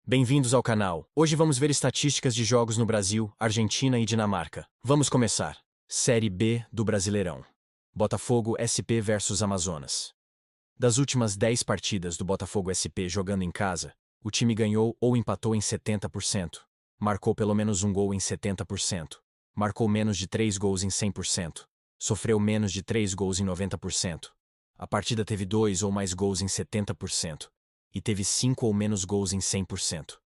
Bem-vindos ao canal. Hoje vamos ver estatísticas de jogos no Brasil, Argentina e Dinamarca. Vamos começar. Série B do Brasileirão. Botafogo SP versus Amazonas. Das últimas 10 partidas do Botafogo SP jogando em casa, o time ganhou ou empatou em 70%. Marcou pelo menos um gol em 70%. Marcou menos de 3 gols em 100%. Sofreu menos de 3 gols em 90%. A partida teve 2 ou mais gols em 70%. E teve 5 ou menos gols em 100%.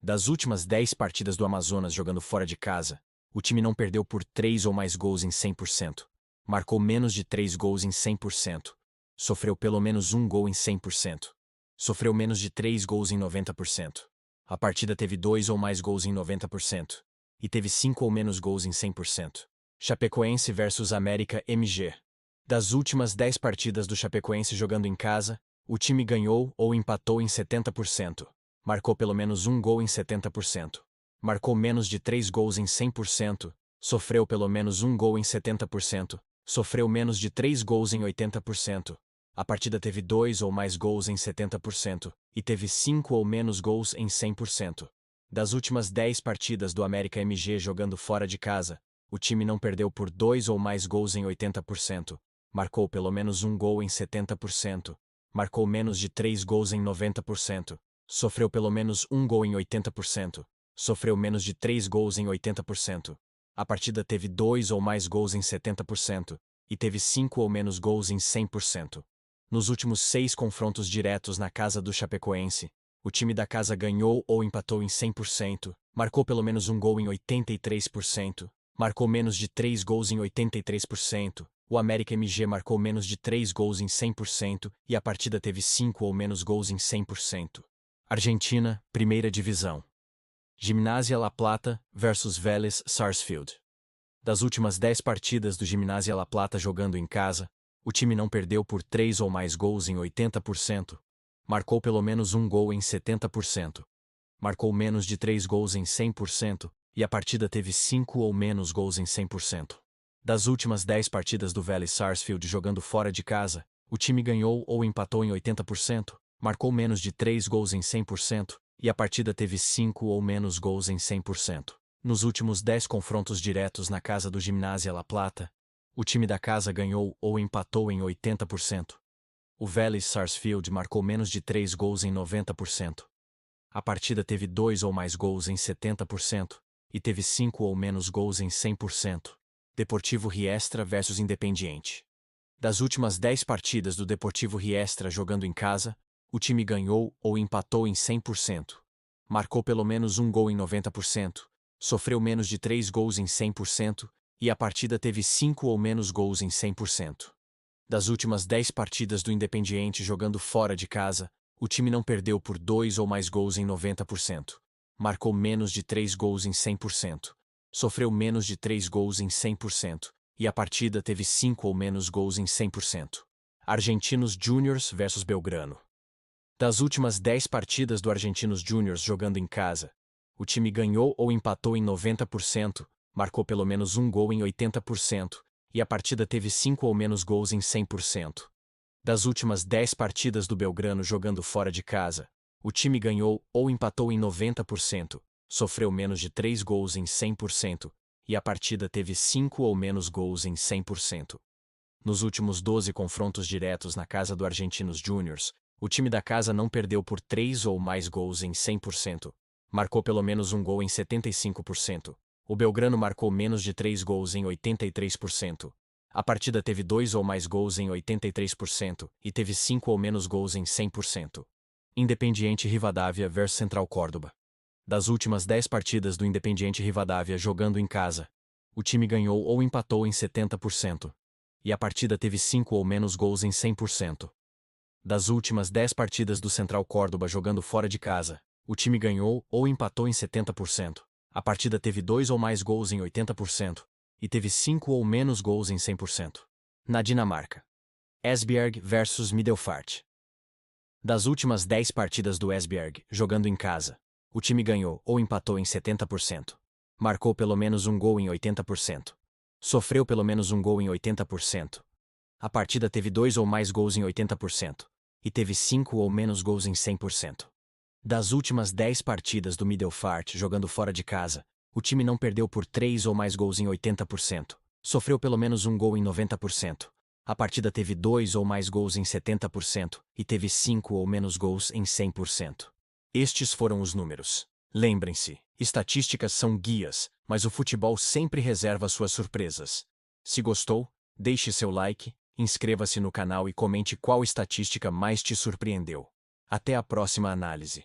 Das últimas 10 partidas do Amazonas jogando fora de casa, o time não perdeu por 3 ou mais gols em 100%. Marcou menos de 3 gols em 100%. Sofreu pelo menos um gol em 100%. Sofreu menos de 3 gols em 90%. A partida teve 2 ou mais gols em 90%. E teve 5 ou menos gols em 100%. Chapecoense versus América MG. Das últimas 10 partidas do Chapecoense jogando em casa, o time ganhou ou empatou em 70%. Marcou pelo menos um gol em 70%. Marcou menos de 3 gols em 100%. Sofreu pelo menos um gol em 70%. Sofreu menos de 3 gols em 80%. A partida teve 2 ou mais gols em 70%. E teve 5 ou menos gols em 100%. Das últimas 10 partidas do América MG jogando fora de casa, o time não perdeu por 2 ou mais gols em 80%. Marcou pelo menos um gol em 70%. Marcou menos de 3 gols em 90%. Sofreu pelo menos um gol em 80%. Sofreu menos de 3 gols em 80%. A partida teve 2 ou mais gols em 70%. E teve 5 ou menos gols em 100%. Nos últimos 6 confrontos diretos na casa do Chapecoense, o time da casa ganhou ou empatou em 100%. Marcou pelo menos um gol em 83%. Marcou menos de 3 gols em 83%. O América MG marcou menos de 3 gols em 100% e a partida teve 5 ou menos gols em 100%. Argentina, Primeira Divisão. Gimnasia La Plata versus Vélez Sarsfield. Das últimas 10 partidas do Gimnasia La Plata jogando em casa, o time não perdeu por 3 ou mais gols em 80%. Marcou pelo menos um gol em 70%. Marcou menos de 3 gols em 100% e a partida teve 5 ou menos gols em 100%. Das últimas 10 partidas do Vélez Sarsfield jogando fora de casa, o time ganhou ou empatou em 80%, marcou menos de 3 gols em 100% e a partida teve 5 ou menos gols em 100%. Nos últimos 10 confrontos diretos na casa do Gimnasia La Plata, o time da casa ganhou ou empatou em 80%. O Vélez Sarsfield marcou menos de 3 gols em 90%. A partida teve 2 ou mais gols em 70% e teve 5 ou menos gols em 100%. Deportivo Riestra versus Independiente. Das últimas 10 partidas do Deportivo Riestra jogando em casa, o time ganhou ou empatou em 100%. Marcou pelo menos um gol em 90%, sofreu menos de 3 gols em 100% e a partida teve 5 ou menos gols em 100%. Das últimas 10 partidas do Independiente jogando fora de casa, o time não perdeu por 2 ou mais gols em 90%. Marcou menos de 3 gols em 100%. Sofreu menos de 3 gols em 100%, e a partida teve 5 ou menos gols em 100%. Argentinos Júniors versus Belgrano. Das últimas 10 partidas do Argentinos Júniors jogando em casa, o time ganhou ou empatou em 90%, marcou pelo menos um gol em 80%, e a partida teve 5 ou menos gols em 100%. Das últimas 10 partidas do Belgrano jogando fora de casa, o time ganhou ou empatou em 90%, sofreu menos de 3 gols em 100% e a partida teve 5 ou menos gols em 100%. Nos últimos 12 confrontos diretos na casa do Argentinos Júniors, o time da casa não perdeu por 3 ou mais gols em 100%. Marcou pelo menos um gol em 75%. O Belgrano marcou menos de 3 gols em 83%. A partida teve 2 ou mais gols em 83% e teve 5 ou menos gols em 100%. Independiente Rivadavia versus Central Córdoba. Das últimas 10 partidas do Independiente Rivadavia jogando em casa, o time ganhou ou empatou em 70%. E a partida teve 5 ou menos gols em 100%. Das últimas 10 partidas do Central Córdoba jogando fora de casa, o time ganhou ou empatou em 70%. A partida teve 2 ou mais gols em 80%. E teve 5 ou menos gols em 100%. Na Dinamarca. Esbjerg versus Middelfart. Das últimas 10 partidas do Esbjerg jogando em casa, o time ganhou ou empatou em 70%. Marcou pelo menos um gol em 80%. Sofreu pelo menos um gol em 80%. A partida teve 2 ou mais gols em 80%. E teve 5 ou menos gols em 100%. Das últimas 10 partidas do Middelfart jogando fora de casa, o time não perdeu por 3 ou mais gols em 80%, sofreu pelo menos um gol em 90%. A partida teve 2 ou mais gols em 70% e teve 5 ou menos gols em 100%. Estes foram os números. Lembrem-se, estatísticas são guias, mas o futebol sempre reserva suas surpresas. Se gostou, deixe seu like, inscreva-se no canal e comente qual estatística mais te surpreendeu. Até a próxima análise.